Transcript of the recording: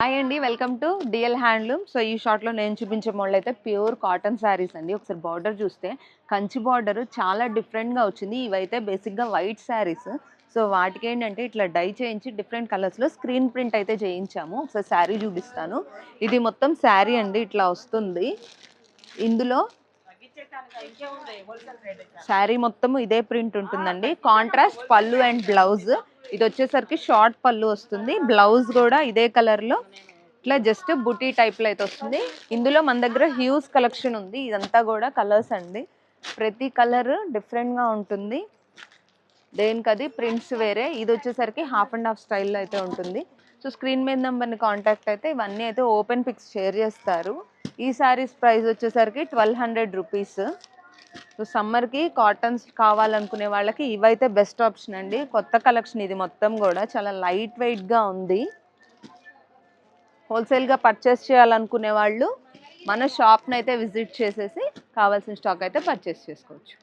Hi అండి, welcome to DL handloom. So ఈ షార్ట్లో నేను చూపించే మోడల్ అయితే ప్యూర్ కాటన్ శారీస్ అండి. ఒకసారి బార్డర్ చూస్తే కంచి బార్డర్ చాలా డిఫరెంట్గా వచ్చింది. ఇవైతే బేసిక్గా వైట్ శారీస్. సో వాటికి ఏంటంటే ఇట్లా డై చేయించి డిఫరెంట్ కలర్స్లో స్క్రీన్ ప్రింట్ అయితే చేయించాము. ఒకసారి శారీ చూపిస్తాను. ఇది మొత్తం శారీ అండి, ఇట్లా వస్తుంది. ఇందులో శారీ మొత్తం ఇదే ప్రింట్ ఉంటుందండి. కాంట్రాస్ట్ పళ్ళు అండ్ బ్లౌజ్. ఇది వచ్చేసరికి షార్ట్ పళ్ళు వస్తుంది. బ్లౌజ్ కూడా ఇదే కలర్లో ఇట్లా జస్ట్ బుటీ టైప్లో అయితే వస్తుంది. ఇందులో మన దగ్గర హ్యూజ్ కలెక్షన్ ఉంది. ఇదంతా కూడా కలర్స్ అండి, ప్రతి కలర్ డిఫరెంట్గా ఉంటుంది. దేనికది ప్రింట్స్ వేరే. ఇది వచ్చేసరికి హాఫ్ అండ్ హాఫ్ స్టైల్లో అయితే ఉంటుంది. సో స్క్రీన్ మీద నెంబర్ని కాంటాక్ట్ అయితే ఇవన్నీ అయితే ఓపెన్ పిక్స్ షేర్ చేస్తారు. ఈ శారీస్ ప్రైస్ వచ్చేసరికి 1200 రూపీస్. సో సమ్మర్కి కాటన్స్ కావాలనుకునే వాళ్ళకి ఇవైతే బెస్ట్ ఆప్షన్ అండి. కొత్త కలెక్షన్ ఇది మొత్తం కూడా చాలా లైట్ వెయిట్గా ఉంది. హోల్సేల్గా పర్చేస్ చేయాలనుకునే వాళ్ళు మన షాప్ని అయితే విజిట్ చేసేసి కావాల్సిన స్టాక్ అయితే పర్చేస్ చేసుకోవచ్చు.